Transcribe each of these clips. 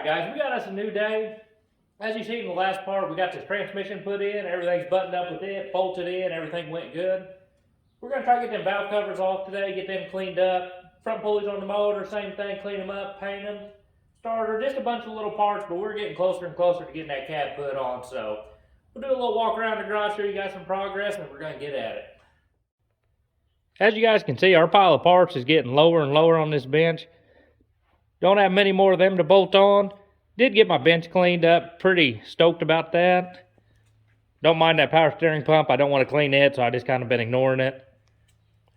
Alright guys, we got us a new day. As you see in the last part, we got this transmission put in, everything's buttoned up with it, bolted in, everything went good. We're going to try to get them valve covers off today, get them cleaned up. Front pulleys on the motor, same thing, clean them up, paint them. Starter, just a bunch of little parts, but we're getting closer and closer to getting that cab put on. So we'll do a little walk around the garage, show you guys some progress, and we're going to get at it. As you guys can see, our pile of parts is getting lower and lower on this bench. Don't have many more of them to bolt on. Did get my bench cleaned up, pretty stoked about that. Don't mind that power steering pump, I don't want to clean it, so I just kind of been ignoring it.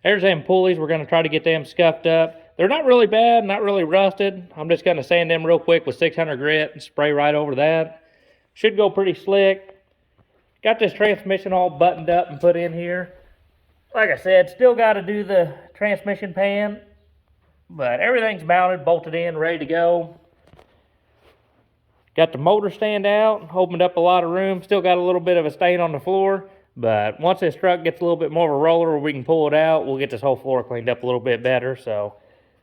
There's them pulleys, we're going to try to get them scuffed up. They're not really bad, not really rusted. I'm just going to sand them real quick with 600 grit and spray right over that. Should go pretty slick. Got this transmission all buttoned up and put in here. Like I said, still got to do the transmission pan, but everything's mounted, bolted in, ready to go. Got the motor stand out, opened up a lot of room. Still got a little bit of a stain on the floor, but once this truck gets a little bit more of a roller where we can pull it out, we'll get this whole floor cleaned up a little bit better. So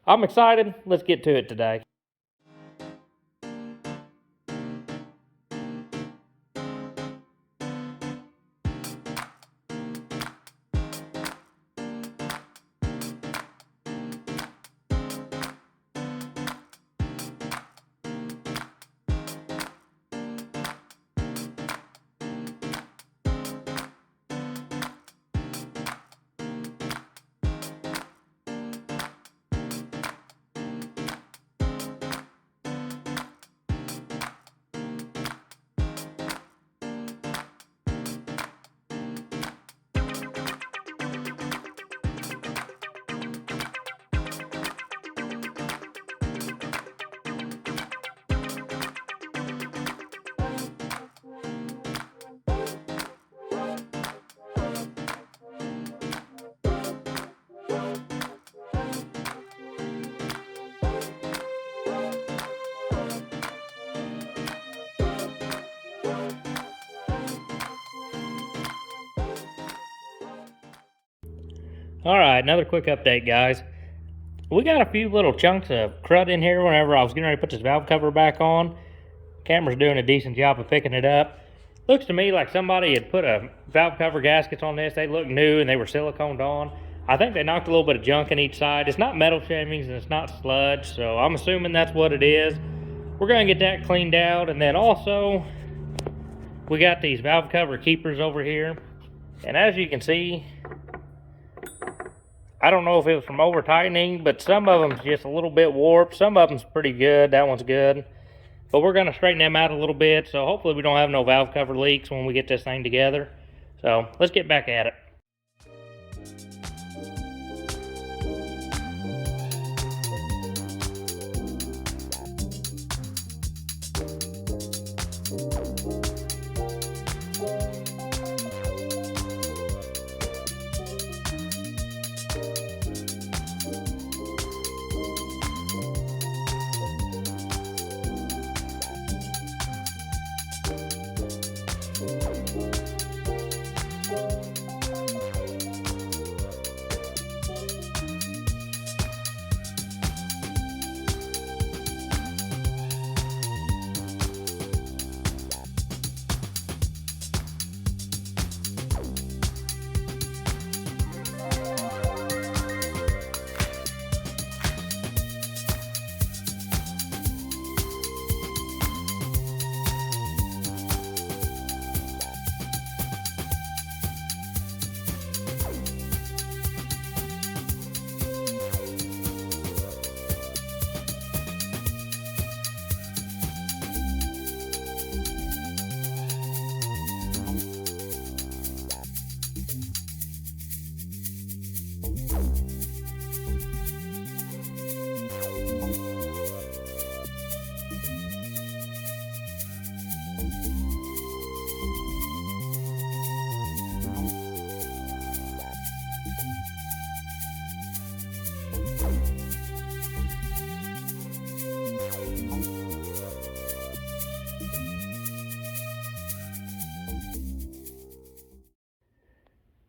I'm excited. Let's get to it today. Alright, another quick update, guys. We got a few little chunks of crud in here whenever I was getting ready to put this valve cover back on. Camera's doing a decent job of picking it up. Looks to me like somebody had put a valve cover gaskets on this. They look new and they were siliconed on. I think they knocked a little bit of junk in each side. It's not metal shavings and it's not sludge, so I'm assuming that's what it is. We're going to get that cleaned out, and then also we got these valve cover keepers over here. And as you can see, I don't know if it was from over tightening, but some of them's just a little bit warped. Some of them's pretty good. That one's good. But we're going to straighten them out a little bit, so hopefully we don't have no valve cover leaks when we get this thing together. So let's get back at it.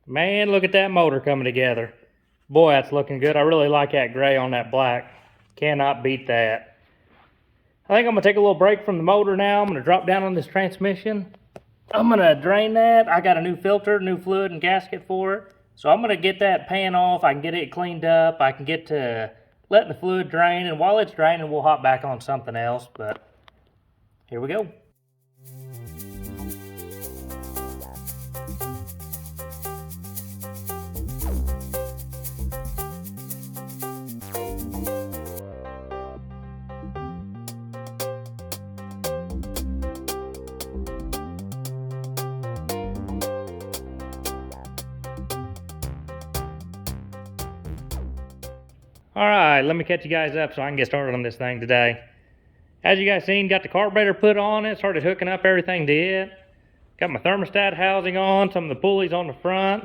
Man, look at that motor coming together. Boy, that's looking good. I really like that gray on that black. Cannot beat that. I think I'm gonna take a little break from the motor now. I'm gonna drop down on this transmission. I'm gonna drain that. I got a new filter, new fluid and gasket for it. So I'm gonna get that pan off. I can get it cleaned up. I can get to letting the fluid drain. And while it's draining, we'll hop back on something else. But here we go. All right, let me catch you guys up so I can get started on this thing today. As you guys seen, got the carburetor put on it, started hooking up everything to it. Got my thermostat housing on, some of the pulleys on the front.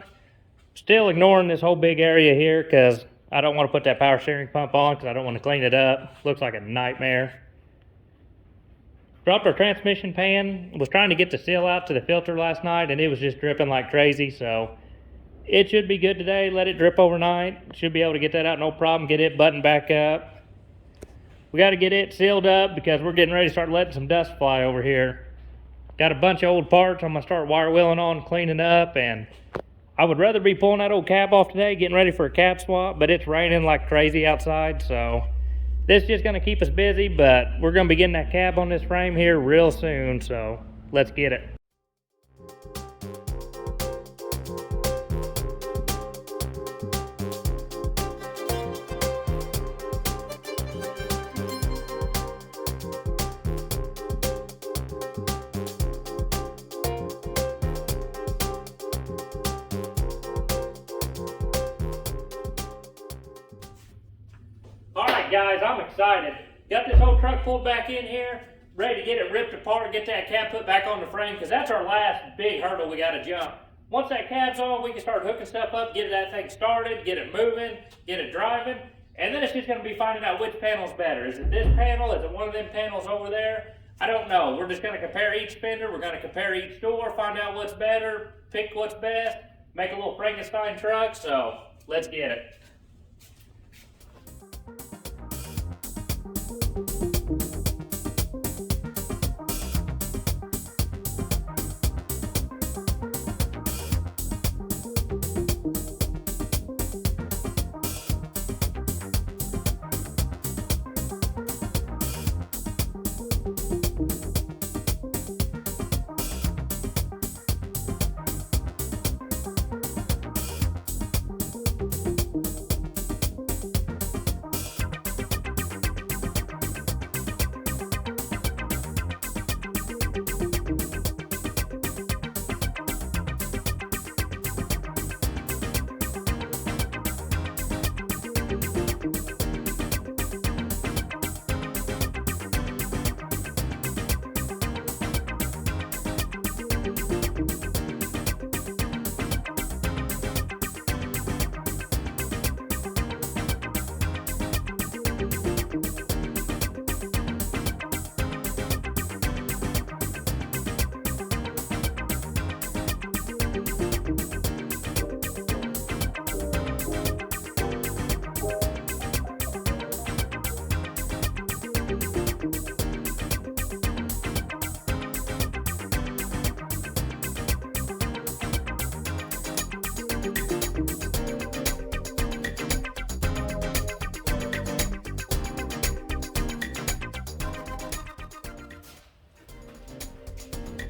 Still ignoring this whole big area here because I don't want to put that power steering pump on because I don't want to clean it up. Looks like a nightmare. Dropped our transmission pan. Was trying to get the seal out to the filter last night and it was just dripping like crazy, so it should be good today. Let it drip overnight. Should be able to get that out no problem. Get it buttoned back up. We got to get it sealed up because we're getting ready to start letting some dust fly over here. Got a bunch of old parts I'm going to start wire wheeling on, cleaning up, and I would rather be pulling that old cab off today, getting ready for a cab swap, but it's raining like crazy outside, so this is just going to keep us busy, but we're going to be getting that cab on this frame here real soon, so let's get it. Guys, I'm excited. Got this whole truck pulled back in here, ready to get it ripped apart, get that cab put back on the frame, because that's our last big hurdle we got to jump. Once that cab's on, we can start hooking stuff up, get that thing started, get it moving, get it driving, and then it's just going to be finding out which panel's better. Is it this panel? Is it one of them panels over there? I don't know. We're just going to compare each fender. We're going to compare each door, find out what's better, pick what's best, make a little Frankenstein truck, so let's get it.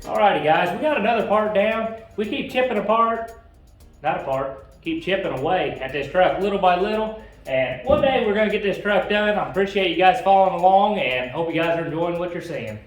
Alrighty guys, we got another part down. We keep chipping keep chipping away at this truck little by little. And one day we're gonna get this truck done. I appreciate you guys following along and hope you guys are enjoying what you're seeing.